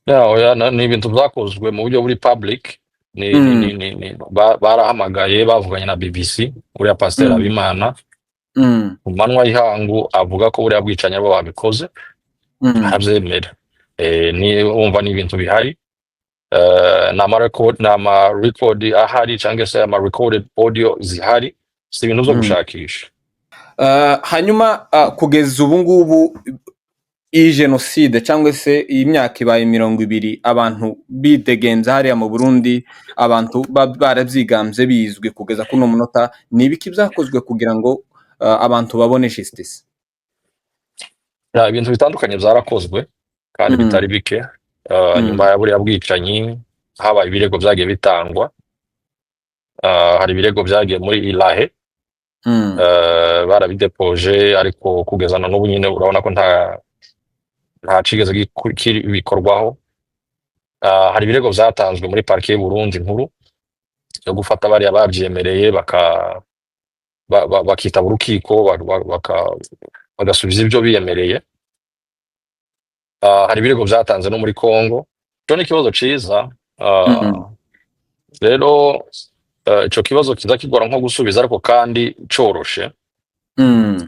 oya, ni ibintu byakozwe mu buryo buri public. Mm, Barahamagaye bavuganye na BBC uriya Pasiteri mm, Habimana mm, ku manywa y'ihangu avuga ko buriya bwicanyi abo babikoze, mm, arabyemera. Ni wumva ni ibintu bihari. Ni ama record ahari cyangwa se ama recorded audio zihari, si ibintu byo mm. gushakisha. Hanyuma kugeza ubu ngubu iyi jenoside cyangwa se iyi myaka ibaye 20 abantu bidegenza hariya mu Burundi, abantu barabyigambye bizwi kugeza kuno munota, ni ibiki byakozwe kugira ngo abantu babone justice? Ibintu bitandukanye byarakozwe kandi Mm, bitari bike. mm, Nyuma ya buriya bwicanyi habaye ibirego byagiye bitangwa. Hari ibirego byagiye muri Ilahe, mm, barabidepoje, ariko kugeza na n'ubu nyine urabona ko nta cigeze bikorwaho. Hari ibirego byatanzwe muri parike y'u Burundi nkuru yo gufata bariya babyemereye bakitaba urukiko bagasubiza ibyo biyemereye. Hari ibirego byatanze no muri Congo. Cyo ni ikibazo ciza. mm, Rero ico kibazo kiza kigora nko gusubiza, ariko kandi coroshe. mm.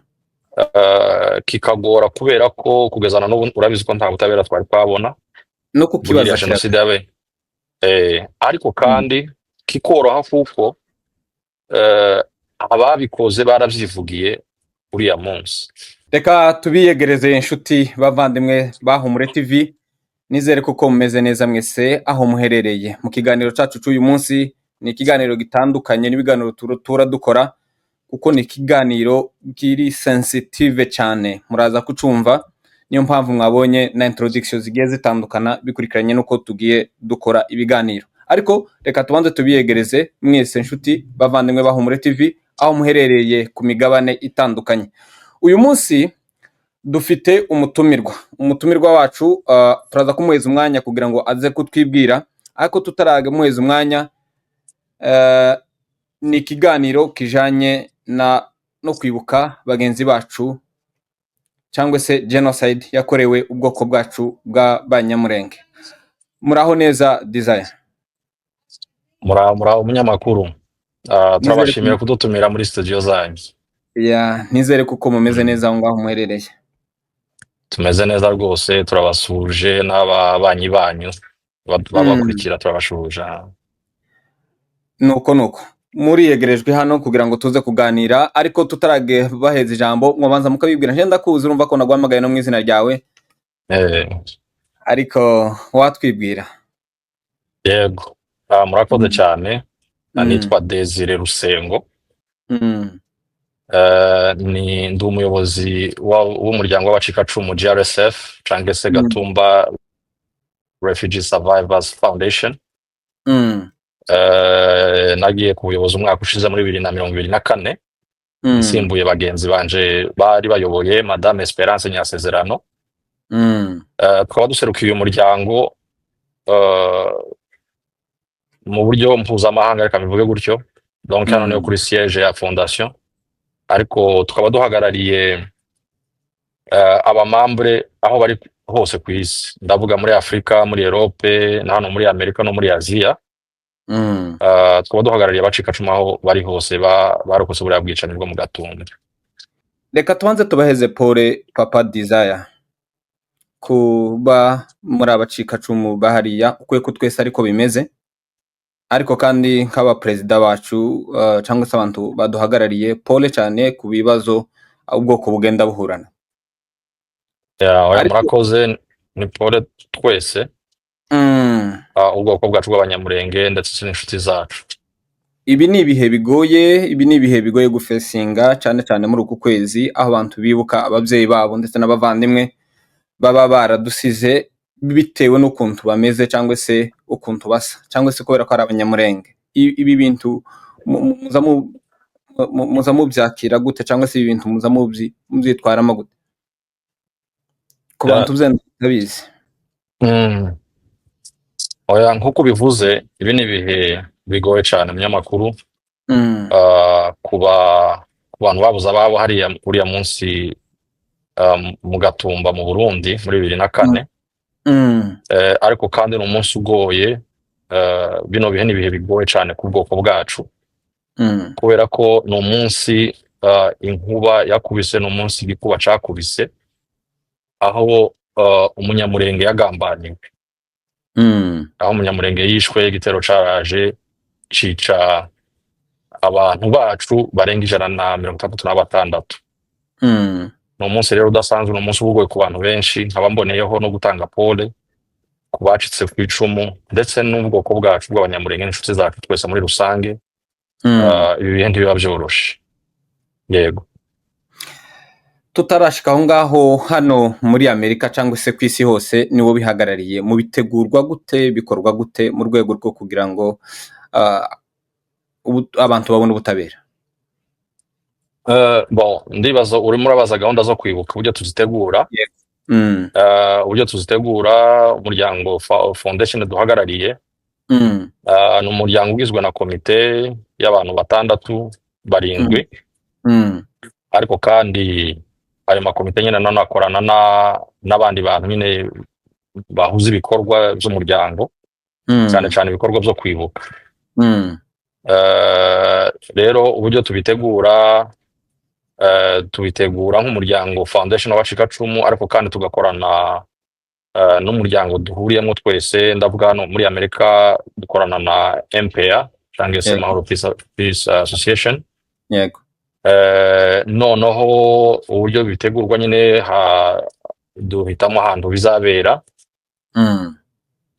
Kikagora kubera ko kugeza na n'ubu urabizi ko nta butabera twari twabona No muri iriya kukibaza jenoside cyane. yabaye. Ariko Mm. kandi kikoroha kuko ababikoze baravyivugiye uriya munsi. Reka tubiyegereze inshuti bavandimwe ba Humure TV, nizere ko mumeze neza mwese aho muherereye. Mu kiganiro cacu cy'uyu munsi ni ikiganiro gitandukanye n'ibiganiro tura dukora, kuko ni ikiganiro kiri sensitive cyane, muraza kucumva. Niyo mpamvu mwabonye na introduction zigiye zitandukana bikurikiranye nuko tugiye dukora ibiganiro. Ariko reka tubanze tubiyegereze mwese inshuti bavandimwe ba Humure TV aho muherereye ku migabane itandukanye. Uyu munsi dufite umutumirwa wacu, turaza kumuheza umwanya kugira ngo aze kutwibwira, ariko tutaraga muheza umwanya, ni ikiganiro kijanye no kwibuka bagenzi bacu cyangwa se genocide yakorewe ubwoko bwacu bw'Abanyamulenge. Muraho neza Desire? Muraho umunyamakuru. Nizere Turabashimira kudutumira muri studio zanyu. nizere kuko mumeze Mm. neza aho ngaho muherereye. Tumeze neza rwose, turabasuje n'ababanyi banyu babakurikira, turabashuje. Nuko muriyegerejwe hano kugira ngo tuze kuganira, ariko tutarage baheza ijambo mwabanza mukabibwira. Nje ndakuzi, urumva ko nagwamagaye no mwizina ryawe, Eh, ariko watwibwira. yego. Murakoze cyane. Mm. Nitwa Desire Rusengo. Mm. Ndi umuyobozi w'umuryango w'abacikacumu GRSF cyangwa se Mm. Gatumba Refugee Survivors Foundation. Mm. Nagiye ku buyobozi umwaka ushize muri 2024, Mm. nsimbuye bagenzi banje bari bayoboye Madame Esperance Nyasezerano. Mm. Tukaba duserukiye uyu muryango mu buryo mpuzamahanga, reka bivuge gutyo. Donc hano niyo kuri siège ya fondation, ariko tukaba duhagarariye abamambre aho bari hose ku isi. Ndavuga muri Afrika, muri Europe, na hano muri Amerika no muri Aziya. Mm. Tukaba duhagarariye abacikacumu aho bari hose barokotse buriya bwicanyi bwo mu Gatumba. Reka tubanze tubaheze pole Papa Desire kuba muri abacikacumu bahariya, ukwiye ko twese ariko bimeze, ariko kandi nk'aba perezida bacu cyangwa se abantu baduhagarariye, pole cyane ku bibazo ubwoko bugenda buhurana. Murakoze, ni pole twese, ubwoko bwacu bw'Abanyamulenge ndetse n'inshuti zacu. Ibi ni ibihe bigoye gufesinga, cyane cyane muri uku kwezi aho abantu bibuka ababyeyi babo ndetse n'abavandimwe baba baradusize bitewe n'ukuntu bameze cyangwa se ukuntu basa, cyangwa se kubera ko ari Abanyamulenge. Ibi bintu muza mubyakira gute, cyangwa se ibi bintu muza mubyitwaramo gute ku bantu byendabizi? Oya, nk'uko bivuze, ibi ni ibihe bigoye cyane umunyamakuru. ku bantu babuze ababo hariya uriya munsi mu Gatumba mu Burundi muri 2004. Mm. ariko kandi ni umunsi ugoye. Bino bihe ni ibihe bigoye cyane ku bwoko bwacu, Mm. kubera ko ni umunsi inkuba yakubise, ni umunsi igikuba cakubise, aho umunyamurenge yagambaniwe, Mm. aho umunyamurenge yishwe, igitero caraje cica abantu bacu barenga 166. Mm. Ni umunsi rero udasanzwe, ni umunsi ubugoye ku bantu benshi, nkaba mboneyeho no gutanga pole ku bacitse ku icumu, ndetse n'ubwoko bwacu bw'abanyamurenge n'inshuti zacu twese muri rusange. Mm. Ibi bihe ntibiba vyoroshe. Yego. tutarashika aho ngaho, hano muri Amerika cyangwa se ku isi hose niwo bihagarariye, mu bitegurwa gute, bikorwa gute mu rwego rwo kugira ngo abantu babone ubutabera? Bon, ndibaza urimo urabaza gahunda zo kwibuka uburyo tuzitegura. Yego. Mm. Uburyo tuzitegura, umuryango foundation duhagarariye, Mm. ni umuryango ugizwe na komite y'abantu 6 barindwi. Mm. Ariko kandi ayo makomite nyine none akorana n'abandi bantu nyine bahuza ibikorwa by'umuryango, cyane cyane ibikorwa byo kwibuka. Mm. Rero uburyo tubitegura nk'umuryango foundation w'abacikacumu, ariko kandi tugakorana n'umuryango duhuriyemo twese, ndavuga hano muri Amerika dukorana na MPA cyangwa se Yego. Mahoro Peace Association. Yego. Noneho uburyo bitegurwa nyine duhitamo ahantu bizabera, Mm.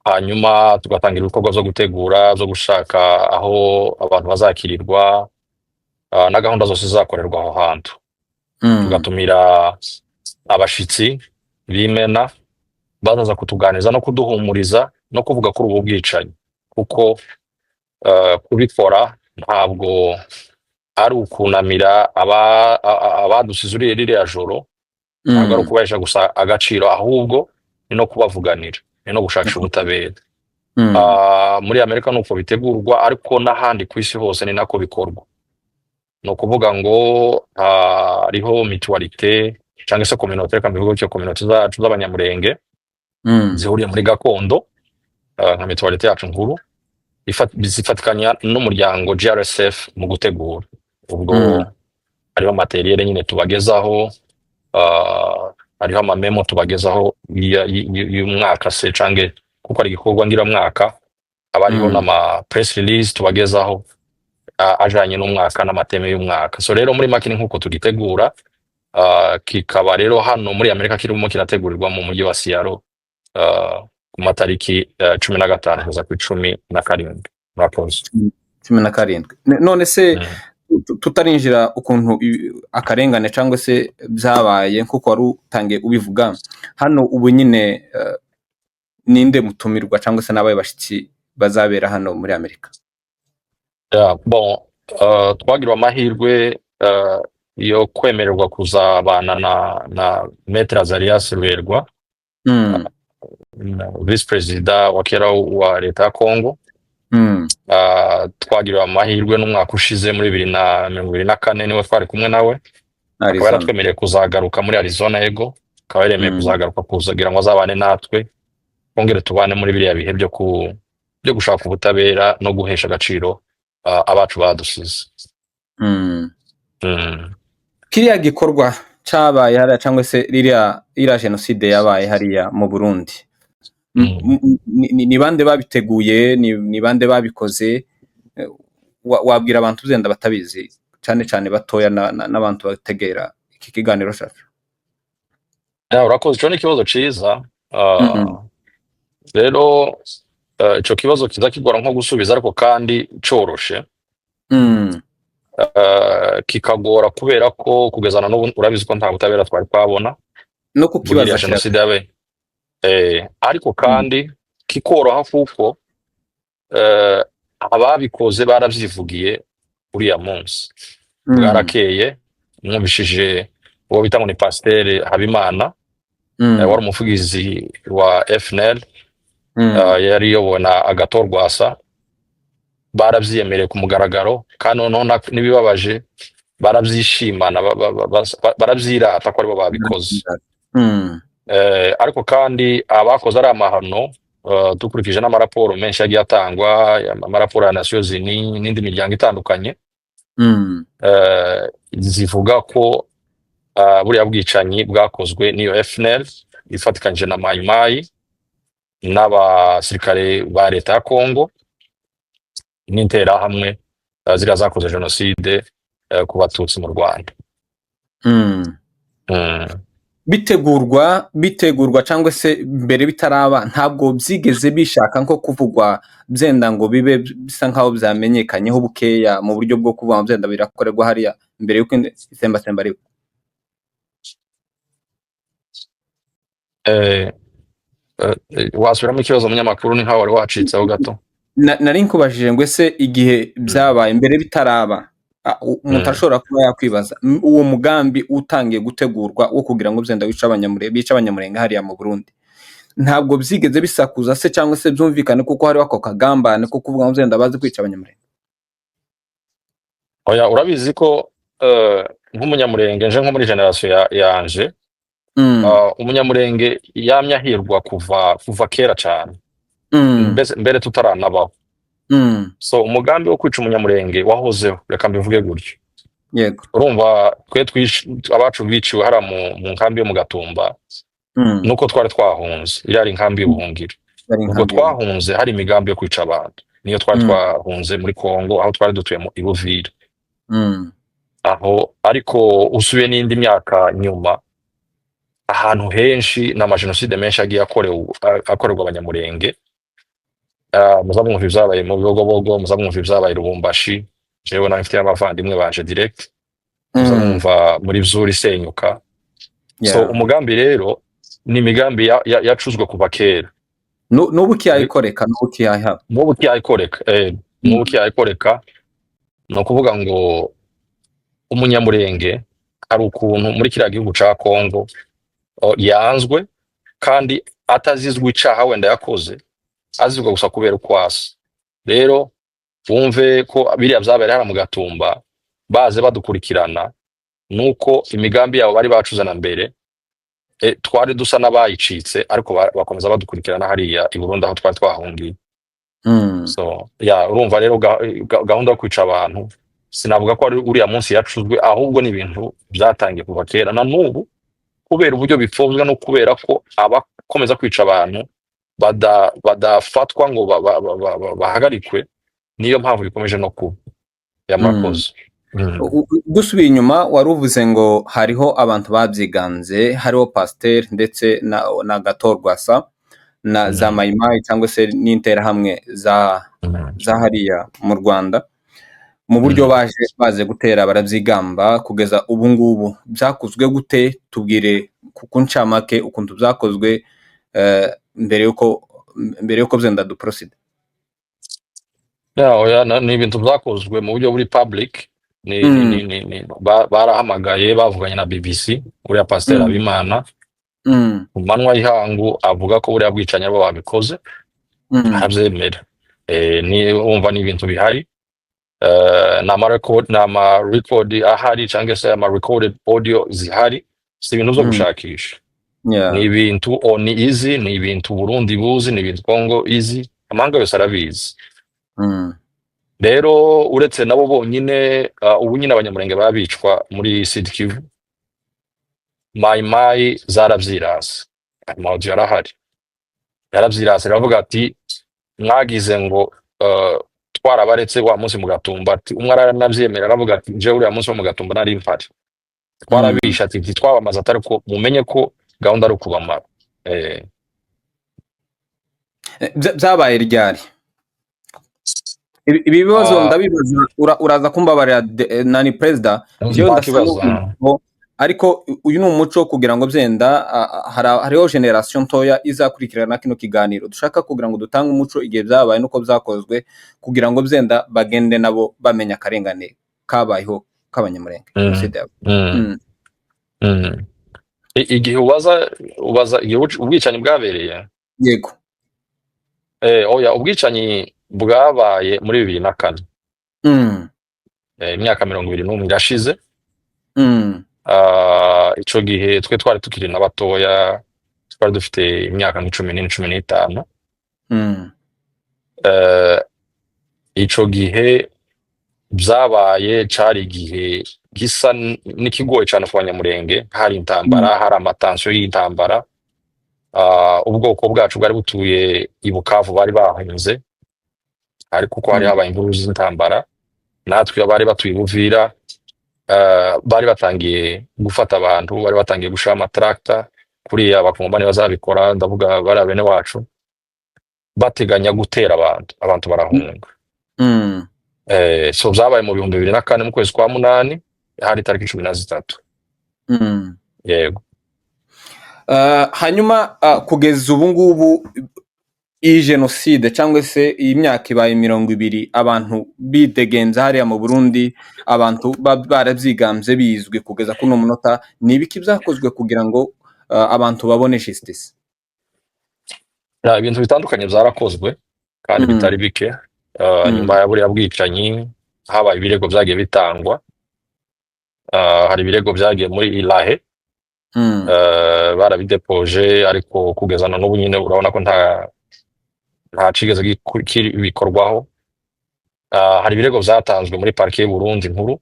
hanyuma tugatangira ibikorwa byo gutegura, byo gushaka aho abantu bazakirirwa, na gahunda zose zizakorerwa aho hantu. Mm. Tugatumira abashitsi b'imena bazaza kutuganiza no kuduhumuriza no kuvuga kuri ubu bwicanyi, kuko kubikora ntabwo ari ukunamira abadusize ririya joro, ntabwo ari ukubahesha gusa agaciro, ahubwo ni no kubavuganira, ni no gushakisha ubutabera. Muri Amerika nuko bitegurwa, ariko n'ahandi ku isi hose ni nako bikorwa. Ni ukuvuga ngo hariho mutualité cyangwa se communauté, reka mbivuge cyo communauté zacu z'abanyamurenge zihuriye muri gakondo, nka mutualité yacu nkuru zifatikanya n'umuryango GRSF mu gutegura. Ubwo hariho materiel nyine tubagezaho, hariho amamemo tubagezaho y'umwaka se, cange kuko ari igikorwa ngiramwaka, aba hariho n'ama press release tubagezaho ajanye n'umwaka n'amateme y'umwaka. So rero muri make ni nk'uko tugitegura, kikaba rero hano muri Amerika kirimo kirategurirwa mu mujyi wa Seattle ku matariki 15 kugeza ku 17. Murakoze. 17. None se tutarinjira ukuntu akarengane cyangwa se byabaye nkuko wari utangiye ubivuga, hano ubu nyine ninde mutumirwa cyangwa se n'abaye bashitsi bazabera hano muri Amerika? Bon, twagirwa amahirwe yo kwemererwa kuzabana na Maître Azarias Ruberwa, Vice President wa kera wa leta ya Congo. Twagirwa amahirwe n'umwaka ushize muri 2024 niwe twari kumwe nawe, akaba yaratwemereye kuzagaruka muri Arizona. Yego, akaba yaremeye kuzagaruka kugira ngo azabane natwe, kongere tubane muri biriya bihe byo gushaka ubutabera no guhesha agaciro abacu badusize. Kiriya gikorwa cabaye hariya cyangwa se iriya jenoside yabaye hariya mu Burundi, ni bande babiteguye, ni bande babikoze? Wabwira abantu uzenda batabizi, cyane cyane batoya n'abantu bategera iki kiganiro cyacu. Urakoze, cyo ni ikibazo ciza. Rero ico kibazo kiza kigora nko gusubiza, ariko kandi coroshe. Kikagora kubera ko kugezana n'ubu urabizi ko nta butabera twari twabona no kukibaza jenoside yabe, ariko kandi kikoroha kuko ababikoze baravyivugiye uriya munsi. Bwarakeye mwumvishije uwo bita ngo ni Pasteur Habimana, wari umuvugizi wa FNL, yari yobowe na Agathon Rwasa. Baravyiyemereye ku mugaragaro, kandi noneho nibibabaje baravyishimana, baravyirata ko aribo babikoze. ariko kandi abakoze ari amahano dukurikije n'amaraporo menshi yagiye atangwa, amaraporo ya Nations Unies n'indi miryango itandukanye, zivuga ko buriya bwicanyi bwakozwe n'iyo FNL ifatikanyije na Mai Mai n'abasirikare ba leta ya Congo n'interahamwe ziriya zakoze jenoside ku batutsi mu Rwanda. bitegurwa cyangwa se mbere bitaraba ntabwo byigeze bishaka nko kuvugwa byenda ngo bibe bisa nkaho byamenyekanyeho bukeya mu buryo bwo kuvuga byenda birakorerwa hariya mbere yuko itsembatsemba riba. Wasubiramo ikibazo munyamakuru, ni nkaho wari wacitseho gato. Nari nkubajije ngo ese igihe byabaye mbere bitaraba umuntu ashobora kuba yakwibaza uwo mugambi utangiye gutegurwa wo kugira ngo byenda bice abanyamurenge hariya mu Burundi ntabwo byigeze bisakuza se cyangwa se byumvikane kuko hariho ako kagambane ko kuvuga ngo byenda bazi kwica abanyamurenge? Oya, urabizi ko nk'umunyamurenge nje nko muri generation yanje, umunyamurenge yamye ahirwa kuva kera cyane, mbere tutaranabaho. So umugambi wo kwica umunyamurenge wahozeho, reka mbivuge gutyo. Yego. Urumva twe abacu biciwe hara mu nkambi yo mu Gatumba, nuko twari twahunze, irari inkambi y'ubuhungiro. Ubwo twahunze hari imigambi yo kwica abantu, niyo twari twahunze muri Kongo, aho twari dutuye mu Ibuvira. Aho ariko usubiye n'indi myaka nyuma, ahantu henshi n'amajenoside menshi agiye akorerwa abanyamurenge. Muzamwumva ibyabaye mu Bibogobogo, muzamwumva ibyabaye Lubumbashi, jewe na mfite abavandimwe banje direct, muzamwumva muri Zuri Senyuka. So umugambi rero ni imigambi yacuzwe kuva kera. N'ubu kiyayikoreka ni ukuvuga ngo umunyamurenge hari ukuntu muri kiriya gihugu ca Kongo yanzwe kandi atazizwe icaha wenda yakoze, azizwa gusa kubera uko asa. Rero wumve ko biriya byabaye hano mu Gatumba baze badukurikirana, nuko imigambi yabo bari bacuzana mbere, twari dusa n'abayicitse ariko bakomeza badukurikirana hariya i Burundi aho twari twahungiye. So urumva rero gahunda yo kwica abantu sinavuga ko ari uriya munsi yacuzwe, ahubwo ni ibintu byatangiye kuva kera na n'ubu, kubera uburyo bipfobwa no kubera ko abakomeza kwica abantu badafatwa ngo bahagarikwe, niyo mpamvu bikomeje no kuba yamakoze. Dusubiye inyuma wari uvuze ngo hariho abantu babyiganze, hariho Pasteur ndetse na Gatorwasa na za Mai Mai cyangwa se n'interahamwe za hariya mu Rwanda, mu buryo baje gutera barabyigamba kugeza ubu ngubu. Byakozwe gute? Tubwire ku ncamake ukuntu byakozwe mbere yuko byenda duprocede. Ni ibintu byakozwe mu buryo buri public, barahamagaye bavuganye na BBC, uriya Pasteur Habimana mu manwa y'ihangu avuga ko buriya bwicanyi abo babikoze, arabyemera. Wumva ni ibintu bihari, n'ama record ahari cyangwa se ama recorded audio zihari, si ibintu byo gushakisha. Ni ibintu ni izi, ni ibintu Burundi buzi, ni ibintu Kongo izi, amahanga yose arabizi. Rero uretse nabo bonyine, ubu nyine abanyamurenge babicwa muri Sud Kivu, Mai Mai zarabyirase, amaudio yarahari, yarabyirase aravuga ati mwagize ngo twarabaretse wa munsi mu Gatumba, ati umwe aranabyemera aravuga ati je uriya munsi wo mu Gatumba nari mpari, twarabisha ati twabamaza atari ko mumenye ko gahunda ari ukubamara. Byabaye ryari ibi bibazo? Ndabibaza, uraza kumbabarira nani president, jewe ndasaba, ariko uyu ni umuco kugira ngo byenda hariho generation ntoya izakurikirana kino kiganiro. Dushaka kugira ngo dutange umuco igihe byabaye nuko byakozwe, kugira ngo byenda bagende nabo bamenya akarengane kabayeho k'abanyamurenge. Igihe ubaza igihe ubwicanyi bwabereye? Yego. Ubwicanyi bwabaye muri 2004. Imyaka 21 irashize. Ico gihe twe twari tukiri n'abatoya, twari dufite imyaka nk'icumi cumi n'itanu. Mm. Eh, ico gihe vyabaye cari igihe gisa n'ikigoye cane ku banyamurenge, hari Mm. intambara, hari amatansiyo y'intambara. Ubwoko bwacu bwari butuye i Bukavu bari bahunze, ariko uko hari Mm. habaye imvururu z'intambara, natwe abari batuye i Buvira bari batangiye gufata abantu, bari batangiye gushira amatractor kuriya abakongomani bazabikora, ndavuga bariya bene wacu, bateganya gutera abantu barahunga. Mm. So vyabaye mu 2004 mu kwezi kwa munani, hari tariki 13. Mm. Yego. Hanyuma kugeza ubu ngubu iyi jenoside cyangwa se iyi myaka ibaye 20 abantu bidegenza hariya mu Burundi, abantu baravyigamvye bizwi kugeza kuno munota, ni ibiki vyakozwe kugira ngo abantu babone justice? Ibintu bitandukanye vyarakozwe kandi Mm. bitari bike. Mm. Nyuma ya buriya bwicanyi habaye ibirego vyagiye bitangwa. Hari ibirego vyagiye muri Ilahe, Mm. barabidepoje, ariko kugeza na n'ubu nyine urabona ko nta cigeze bikorwaho. Hari ibirego vyatanzwe muri parike y'Uburundi nkuru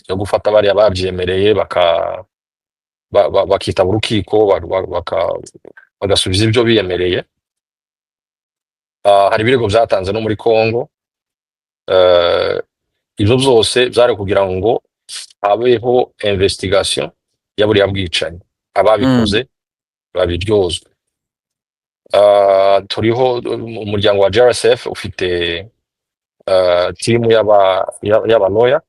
yo gufata bariya bavyemereye bakitaba urukiko bagasubiza ivyo biyemereye. Hari ibirego vyatanze no muri Congo. Ivyo vyose vyari kugira ngo habeho investigation ya buriya bwicanyi, ababikoze babiryozwe. Turiho umuryango wa JRSF ufite timu y'abaloya,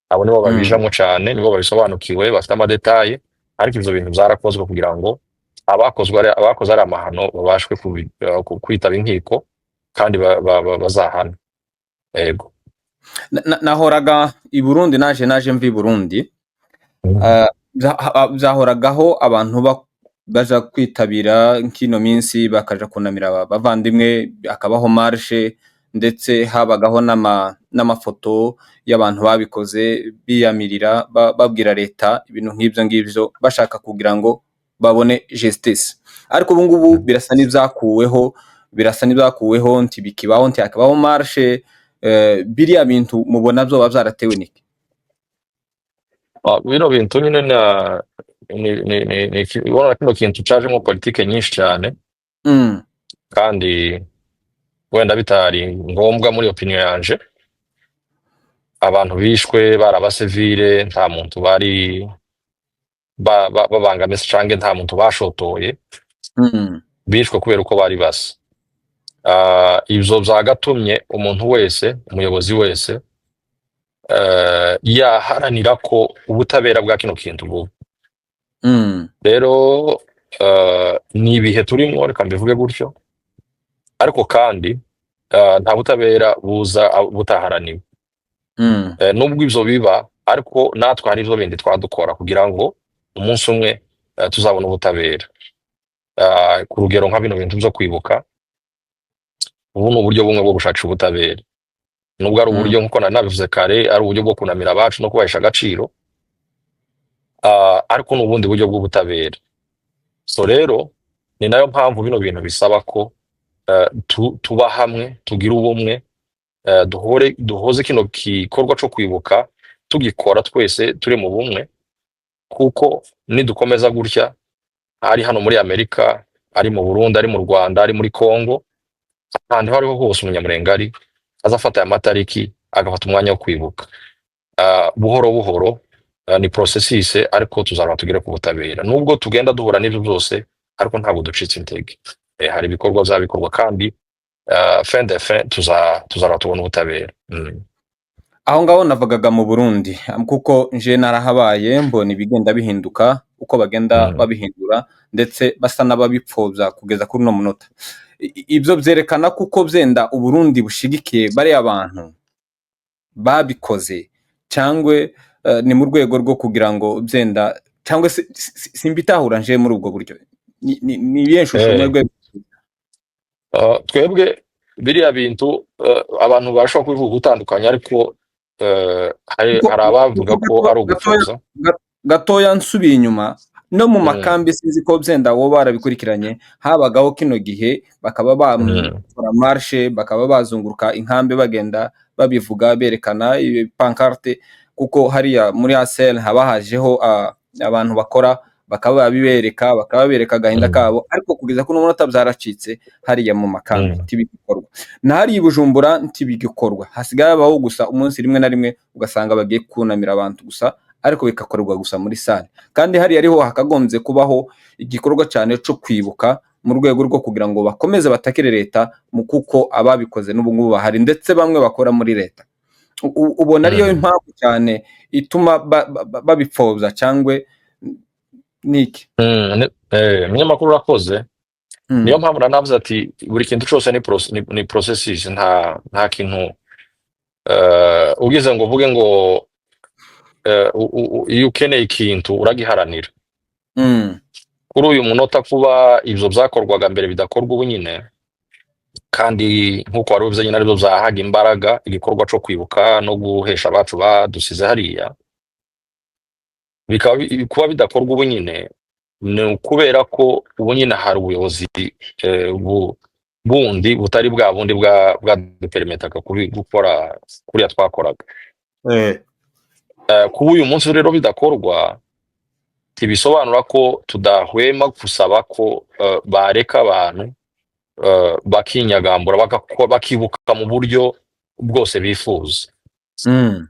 abo nibo babijamwo cane, nibo babisobanukiwe, bafite amadetaye, ariko ivyo bintu vyarakozwe kugira ngo abakoze ari amahano babashwe kwitaba inkiko kandi bazahana. Yego. Nahoraga i Burundi, naje mvi Burundi, vyahoragaho abantu baja kwitabira nkino minsi, bakaja kunamira abavandimwe, akabaho marche, ndetse habagaho n'amafoto y'abantu babikoze biyamirira, babwira leta ibintu nk'ivyo ngivyo, bashaka kugira ngo babone justice. Ariko ubu ngubu birasa n'ivyakuweho, ntibikibaho, ntihakabaho marche. Biriya bintu mubona vyoba vyaratewe niki? Bino bintu nyine ubona kino kintu cajemwo politike nyinshi cane, kandi wenda bitari ngombwa muri opinion yanje. Abantu bishwe bari abasivile, nta muntu bari babangamiye canke nta muntu bashotoye. Bishwe kubera uko bari basa. Ivyo vyagatumye umuntu wese, umuyobozi wese, yaharanira ko ubutabera bwa kino kintu buba. Rero ni ibihe turimwo, reka mbivuge gutyo, ariko kandi nta butabera buza butaharaniwe. Nubwo ivyo biba, ariko natwe hari ivyo bindi twadukora kugira ngo umunsi umwe tuzabona ubutabera. Ku rugero nka bino bintu vyo kwibuka, ubu ni uburyo bumwe bwo gushakisha ubutabera, nubwo ari uburyo nkuko nabivuze kare, ari uburyo bwo kunamira abacu no kubahesha agaciro, ariko ni ubundi buryo bw'ubutabera. So rero ni nayo mpamvu bino bintu bisaba ko tuba hamwe, tugira ubumwe, duhoze kino gikorwa co kwibuka tugikora twese turi mu bumwe, kuko nidukomeza gutya, ari hano muri Amerika, ari mu Burundi, ari mu Rwanda, ari muri Congo, ahantu hariho hose umunyamurenge ari, azafata aya matariki agafata umwanya wo kwibuka. Buhoro buhoro ni processus, ariko tuzaraba tugere ku butabera. Nubwo tugenda duhura n'ivyo byose, ariko ntabwo ducitse intege. Hari ibikorwa vyabikorwa, kandi fin de fin tuzaraba tubona ubutabera. Aho ngaho navugaga mu Burundi, kuko nje narahabaye, mbona ibigenda bihinduka uko bagenda babihindura, ndetse basa n'ababipfobya kugeza kuri no munota. Ivyo vyerekana kuko vyenda Uburundi bushigikiye bariya abantu babikoze, cyangwe ni mu rwego rwo kugira ngo vyenda, cyangwe simbitahura nje muri ubwo buryo. Ni ibiyenshusho mwebwe? Twebwe biriya bintu abantu bashobora kubivuga gutandukanye, ariko hari abavuga ko ari ugupfobya. Gatoya nsubiye inyuma, no mu mm, makambi sinzi ko vyenda woba barabikurikiranye, habagaho kino gihe bakaba mm, bakora marshe, bakaba bazunguruka inkambi bagenda babivuga berekana pancarte, kuko hariya muri ASL haba hajeho abantu bakora bakaba babereka agahinda mm, kabo, ariko kugeza kuno munota vyaracitse hariya mu makambi mm, ntibigikorwa. Na hariya i Bujumbura ntibigikorwa, hasigaye habaho gusa umunsi rimwe na rimwe ugasanga bagiye kunamira abantu gusa, ariko bikakorerwa gusa muri sale. Kandi hariya ariho hakagombye kubaho igikorwa cane co kwibuka mu rwego rwo kugira ngo bakomeze batakire leta mu kuko ababikoze n'ubu ngubu bahari, ndetse bamwe bakora muri leta. Ubona ariyo mm, impamvu cyane ituma babipfobya cangwe niki? umunyamakuru urakoze. Niyo Mm. mpamvu nanavuze ati buri kintu cose ni processes, nta kintu ugize ngo uvuge ngo iyo ukeneye ikintu uragiharanira. Mm. Kuri uyu munota kuba ivyo vyakorwaga mbere bidakorwa ubu nyine, kandi nk'uko wari ubivuze nyine arivyo vyahaga imbaraga igikorwa co kwibuka no guhesha abacu badusize hariya, bikaba kuba bidakorwa ubu nyine ni ukubera ko ubu nyine hari ubuyobozi bundi butari bwa bundi bwaduperimetaga gukora kuriya twakoraga. Kuba uyu munsi rero bidakorwa ntibisobanura ko tudahwema gusaba ko bareka abantu bakinyagambura bakibuka mu buryo bwose bifuza. Mm.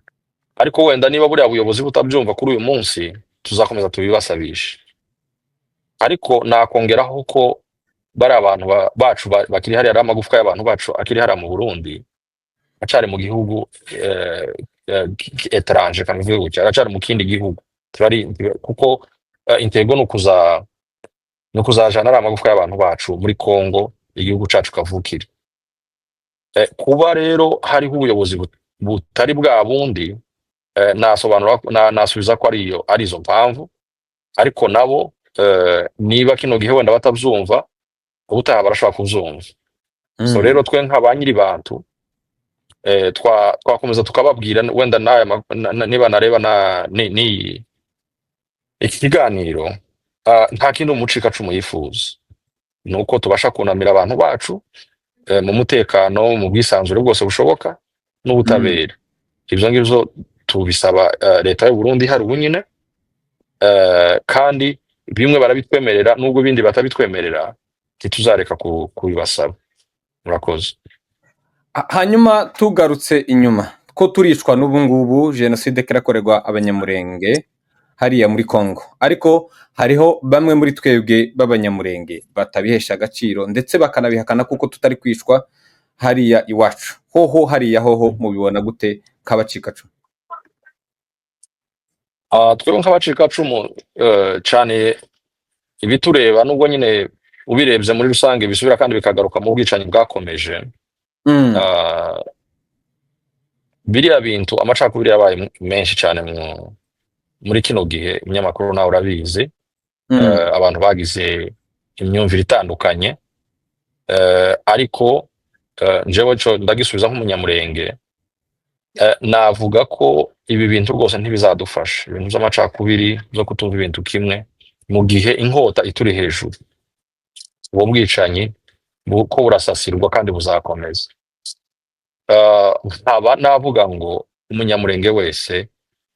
Ariko wenda niba buriya buyobozi butabyumva kuri uyu munsi, tuzakomeza tubibasabishe. Ariko nakongeraho ko bari abantu bacu bakiri hariya, ari amagufwa y'abantu bacu akiri hariya mu Burundi, acari mu gihugu etranje, kamivuye gutya, acari mu kindi gihugu. Kuko intego ni ukuzajana ari amagufwa y'abantu bacu muri Kongo, igihugu cacu kavukire. Kuba rero hariho ubuyobozi butari bwa bundi, nasubiza ko arizo mpamvu, ariko nabo niba kino gihe wenda batavyumva, ubutaha barashobora kuvyumva. So rero twe nk'aba nyiri bantu twakomeza tukababwira wenda niba nareba iki kiganiro, nta kindi umucikacumu yifuza, nuko tubasha kunamira abantu bacu mu mutekano, mu bwisanzure bwose bushoboka n'ubutabera. Ivyo ngivyo tubisaba leta y'u Burundi hari ubu nyine, kandi bimwe barabitwemerera nubwo ibindi batabitwemerera, ntituzareka kubibasaba. Murakoze. Hanyuma tugarutse inyuma, ko turicwa n'ubu ngubu jenoside kirakorerwa abanyamurenge hariya muri Kongo, ariko hariho bamwe muri twebwe b'abanyamurenge batabihesha agaciro ndetse bakanabihakana kuko tutari kwicwa hariya iwacu. Hariya hoho mubibona gute nk'abacikacumu? Twebwe nk'abacikacumu cane ibitureba, nubwo nyine ubirebye muri rusange bisubira kandi bikagaruka mu bwicanyi bwakomeje. Biriya bintu amacakubiri yabaye menshi cyane muri kino gihe, umunyamakuru nawe urabizi. Abantu bagize imyumvire itandukanye, ariko jewe co ndagisubiza nk'umunyamurenge, navuga ko ibi bintu rwose ntibizadufasha, ibintu by'amacakubiri zo kutumva ibintu kimwe, mu gihe inkota ituri hejuru. Uwo bwicanyi ko burasasirwa kandi buzakomeza. Nkaba navuga ngo umunyamurenge wese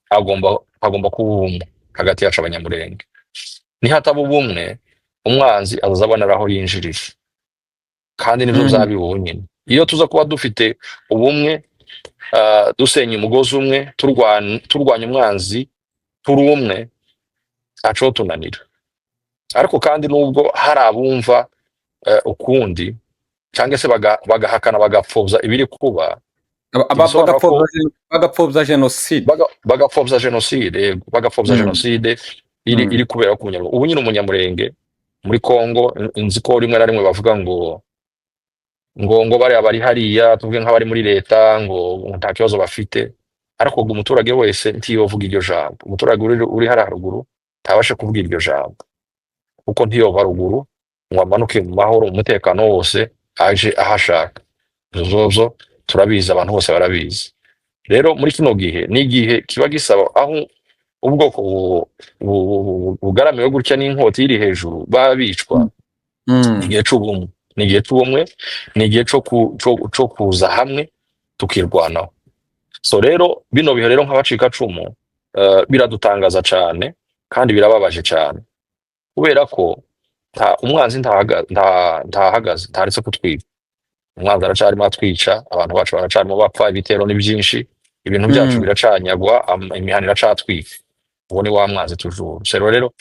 agomba kuba ubumwe hagati yacu abanyamurenge. Nihataba ubumwe, umwanzi azabonera aho yinjirira, kandi nivyo vyabiwe ubu nyine. Iyo tuza kuba dufite ubumwe, dusenya umugozi umwe, turwanya umwanzi turi umwe, ntaco tunanira. Ariko kandi nubwo hari abumva ukundi, cyangwa se bagahakana bagapfobya ibiri kuba, bagapfobya jenoside, bagapfobya jenoside iri kubera ku munyamurenge. Ubu nyine umunyamurenge muri Kongo, nzi ko rimwe na rimwe bavuga ngo bariya bari hariya, tuvuge nk'abari muri leta, ngo nta kibazo bafite. Ariko umuturage wese ntiyovuga iryo jambo. Umuturage uri hariya haruguru ntabashe kuvuga iryo jambo, kuko ntiyova ruguru ngo amanuke mu mahoro, umutekano wose aje ahashaka. Zozo turabizi, abantu bose barabizi. Rero muri kino gihe ni igihe kiba gisaba aho ubwoko bugaramiwe gutya n'inkota iri hejuru baba bicwa, ni igihe c'ubumwe, ni igihe c'ubumwe, ni igihe co kuza hamwe tukirwanaho. So rero bino bihe rero nk'abacikacumu biradutangaza cane kandi birababaje cane, kubera ko umwanzi ntahagaze, ntaretse kutwica. Umwanzi aracarimo atwica, abantu bacu baracarimo bapfa, ibitero ni byinshi, ibintu byacu biracanyagwa, imihana iracatwika. Uwo ni wa mwanzi tujuru. So rero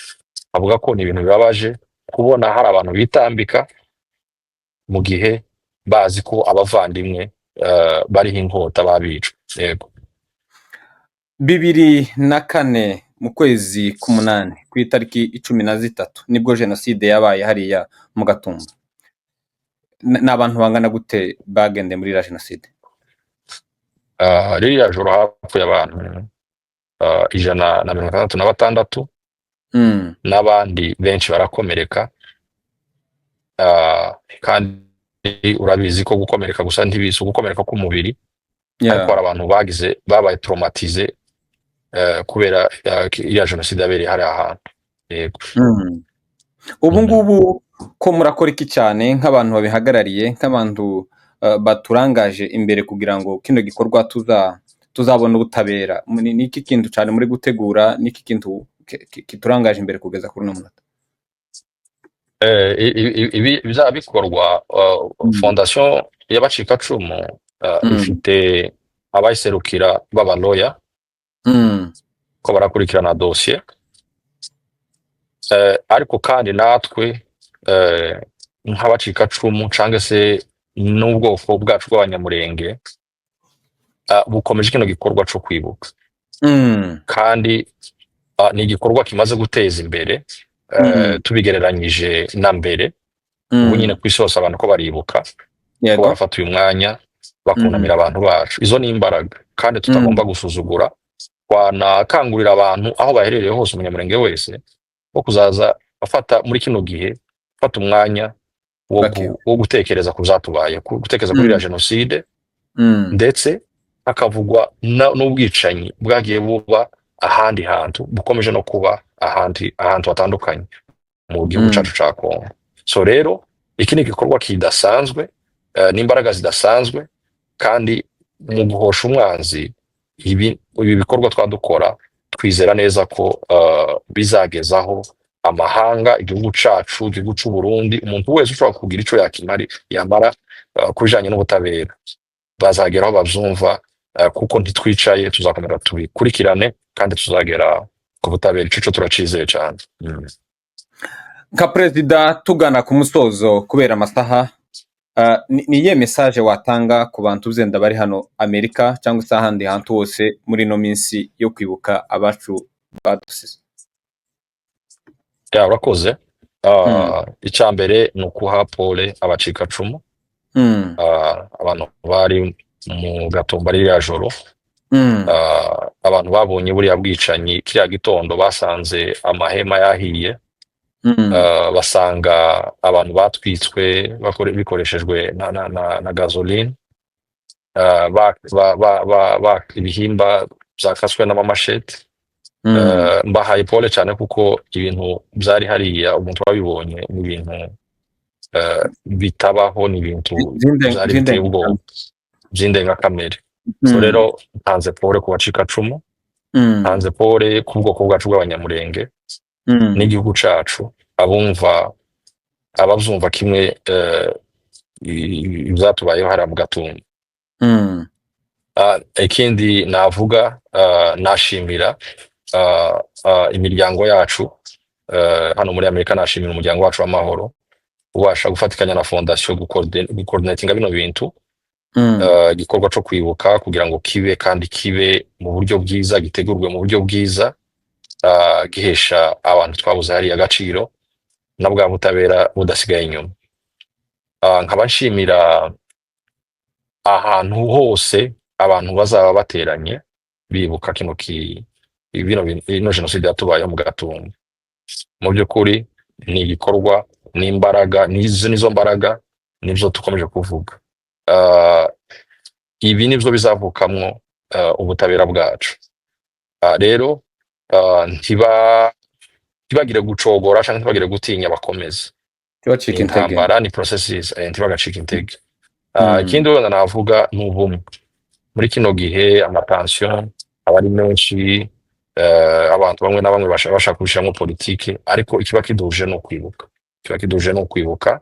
avuga ko ni ibintu bibabaje kubona hari abantu bitambika mu gihe bazi ko abavandimwe bariho inkota babicwa. Yego. 2004 mu kwezi k'umunani ku itariki 13 nibwo jenoside yabaye hariya mu Gatumba. N'abantu bangana gute bagende muri la jenoside? Ririya joro hapfuye abantu 166 n'abandi benshi barakomereka, kandi urabizi ko gukomereka gusa ntibizi gukomereka k'umubiri, ariko hari abantu babaye traumatize kubera iriya jenoside yabereye hari ahantu. Yego. Ubu ngubu ko murakora iki cyane nk'abantu babihagarariye, nk'abantu baturangaje imbere kugira ngo kino gikorwa tuzabona ubutabera, ni iki kintu cyane muri gutegura, ni iki kintu kiturangaje imbere kugeza kuri uno munota? Ibi bizaba bikorwa, fondation y'abacikacumu ifite abayiserukira b'abaloya ko barakurikirana dosiye, ariko kandi natwe nk'abacikacumu cyangwa se n'ubwoko bwacu bw'abanyamurenge bukomeje kino gikorwa cyo kwibuka, kandi ni igikorwa kimaze guteza imbere tubigereranyije na mbere. Ubu nyine ku isi hose abantu ko baribuka, ko barafata uyu mwanya bakunamira abantu bacu. Izo ni imbaraga kandi tutagomba gusuzugura. Twanakangurira abantu aho baherereye hose, umunyamurenge wese, wo kuzaza afata muri kino gihe, afata umwanya wo gutekereza ku byatubaye, gutekereza kuri la jenoside, ndetse hakavugwa n'ubwicanyi bwagiye buba ahandi hantu, bukomeje no kuba ahantu hatandukanye mu gihugu cyacu cya Kongo. So rero iki ni igikorwa kidasanzwe, n'imbaraga zidasanzwe, kandi mu guhosha umwanzi ibi bikorwa twadukora, twizera neza ko bizagezaho amahanga, igihugu cyacu, igihugu cy'u Burundi, umuntu wese ushobora kugira icyo yamara kubijanye n'ubutabera, bazageraho bavyumva, kuko ntitwicaye, tuzakomera tubikurikirane kandi tuzagera ku butabera. Ico turacizeye cyane. Nka perezida, tugana ku musozo kubera amasaha, ni iyihe message watanga ku bantu uzenda bari hano Amerika cyangwa se ahandi hantu hose muri no minsi yo kwibuka abacu badusize? Urakoze. Icya mbere ni ukuha pole abacikacumu, abantu bari mu Gatumba ririya joro, abantu babonye buriya bwicanyi kiriya gitondo, basanze amahema yahiye, basanga abantu batwitswe bikoreshejwe na gasoline, ibihimba byakaswe n'amamashete. Mbahaye pole cyane kuko ibintu byari hariya, umuntu wabibonye, ni ibintu bitabaho, ni ibintu byari biteye ubwoba by'indengakamere. So rero ntanze pole ku bacikacumu, ntanze pole ku bwoko bwacu bw'abanyamurenge n'igihugu cyacu, abavyumva kimwe ibyatubayeho hariya mu Gatumba. Ikindi navuga, nashimira imiryango yacu hano muri Amerika, nashimira umuryango wacu w'amahoro ubasha gufatikanya na fondation gucoordinatinga bino bintu, igikorwa cyo kwibuka kugira ngo kibe kandi kibe mu buryo bwiza, gitegurwe mu buryo bwiza, gihesha abantu twabuze hariya agaciro na bwa butabera budasigaye inyuma. Nkaba nshimira ahantu hose abantu bazaba bateranye bibuka ino jenoside yatubayeho mu Gatumba. Mu by'ukuri ni igikorwa, n'imbaraga, nizo mbaraga nibyo dukomeje kuvuga. Ibi nibyo bizavukamwo ubutabera bwacu. Rero ntibagire gucogora canke ntibagire gutinya, bakomeze. Ntibacike intege. Intambara ni processes, ntibagacika intege. Mm. Ikindi wenda navuga ni ubumwe. Muri kino gihe amatension aba ari menshi, abantu bamwe na bamwe bashaka kubishiramwo politike, ariko ikiba kiduje ni ukwibuka. Ikiba kiduje ni ukwibuka.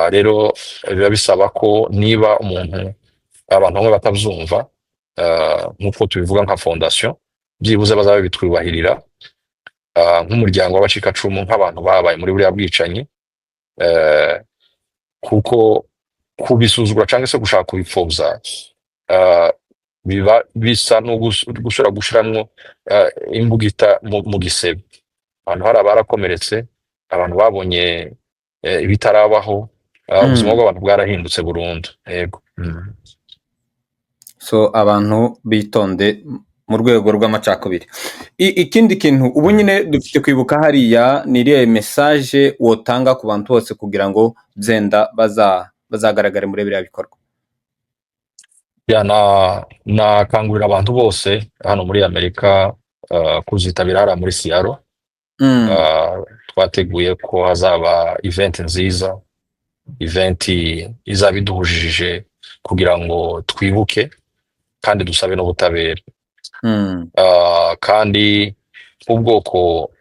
Rero biba bisaba ko niba abantu bamwe batavyumva, nk'uko tubivuga nka fondation, byibuze bazabe bitwubahirira, nk'umuryango w'abacikacumu, nk'abantu babaye muri buriya bwicanyi, kuko kubisuzugura canke se gushaka kubipfobya, biba bisa no gusubira gushiramwo imbugita mu gisebe. Abantu hari abarakomeretse, abantu babonye ibitarabaho, ubuzima bw'abantu bwarahindutse burundu. Yego. So abantu bitonde mu rwego rw'amacakubiri. Ikindi kintu ubu nyine dufite kwibuka hariya, ni iriya message wotanga ku bantu bose kugira ngo byenda bazagaragare muri biriya bikorwa? Nakangurira abantu bose hano muri Amerika kuzitabira hariya muri Seattle. Twateguye ko hazaba event nziza, event izaba iduhujije kugira ngo twibuke kandi dusabe n'ubutabera. Kandi ubwoko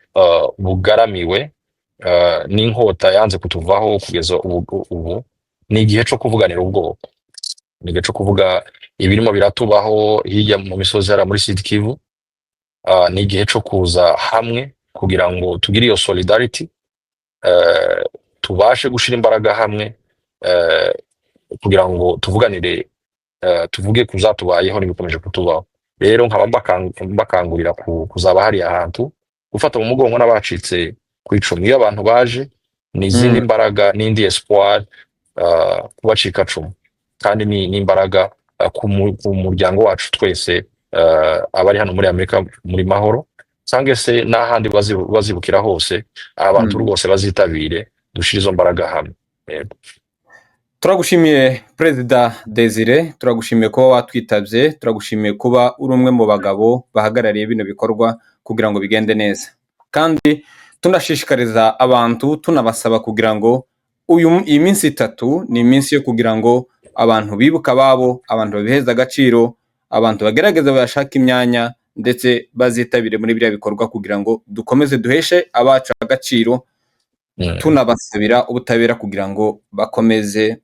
bugaramiwe n'inkota yanze kutuvaho kugeza ubu, ni igihe cyo kuvuganira ubwoko. Ni igihe cyo kuvuga ibirimo biratubaho hirya mu misozi hariya muri Sud Kivu. Ni igihe cyo kuza hamwe kugira ngo tugire iyo solidarity, tubashe gushira imbaraga hamwe, kugira ngo tuvuganire, tuvuge kuzatubayeho n'ibikomeje kutubaho. Rero nkaba mbakangurira kuzaba hari ahantu, gufata mu mugongo n'abacitse ku icumu. Iyo abantu baje, ni izindi mbaraga n'indi espoir kubacika cumu, kandi ni imbaraga ku muryango wacu twese, abari hano muri Amerika muri mahoro, cyangwa se n'ahandi bazibukira hose, abantu rwose bazitabire, dushire izo mbaraga hamwe. Turagushimiye Perezida Desire, turagushimiye kuba watwitabye, turagushimiye kuba uri umwe mu bagabo bahagarariye bino bikorwa kugira ngo bigende neza. Kandi tunashishikariza abantu, tunabasaba kugira ngo iyi minsi 3 ni iminsi yo kugira ngo abantu bibuka babo, abantu babiheza agaciro, abantu bagerageza bayashaka imyanya, ndetse bazitabire muri biriya bikorwa kugira ngo dukomeze duheshe abacu agaciro, tunabasabira ubutabera kugira ngo bakomeze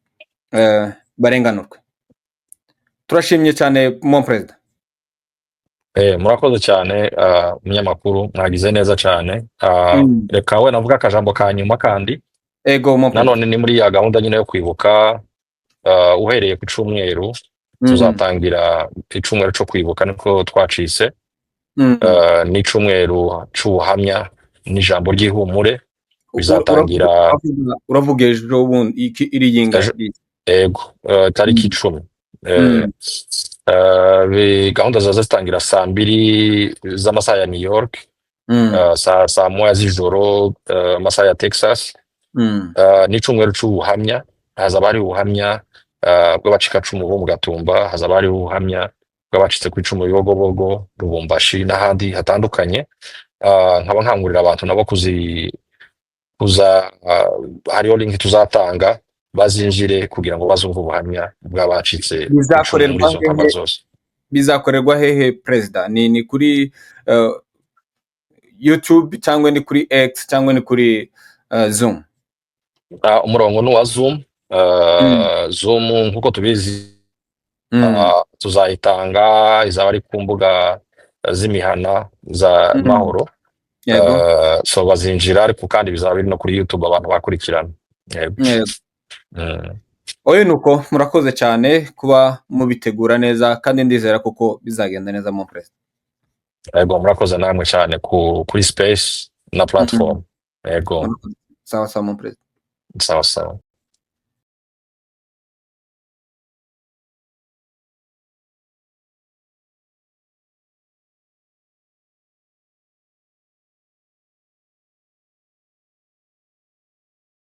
barenganurwe. Turashimye cyane mon Perezida. Murakoze cyane umunyamakuru, mwagize neza cyane. Reka we navuga akajambo ka nyuma kandi. Ego mon Perezida. Nanone ni muri ya gahunda nyine yo kwibuka, uhereye ku cyumweru tuzatangira icumweru cyo kwibuka, niko twacise. Ni icumweru c'ubuhamya n'ijambo ry'ihumure, bizatangira uravuga ejo bundi iri yinga. Ego, tariki 10. Gahunda zitangira saa 2 z'amasaha ya New York, saa 1 z'ijoro amasaha ya Texas. Ni icumweru c'ubuhamya, hazaba hari ubuhamya bw'abacikacumu bo mu Gatumba, hazaba hari ubuhamya bw'abacitse ku icumu Bibogobogo, Lubumbashi n'ahandi hatandukanye. Nkaba nkangurira abantu nabo hariho link tuzatanga, bazinjire kugira ngo bazumve ubuhamya bw'abacitse bizakorerwa zose. Bizakorerwa hehe Perezida? Ni kuri YouTube cyangwa ni kuri X cyangwa ni kuri Zoom? Umurongo ni wa Zoom. Zoom nkuko tubizi, tuzayitanga, izaba ari ku mbuga z'imihana za mahoro. So bazinjira, ariko kandi bizaba biri no kuri YouTube abantu bakurikirana. Oye nuko murakoze cyane kuba mubitegura neza, kandi ndizera kuko bizagenda neza mon Perezida. Yego, murakoze namwe cyane kuri space na platform. Yego. Sawa sawa mon Perezida. Sawa sawa.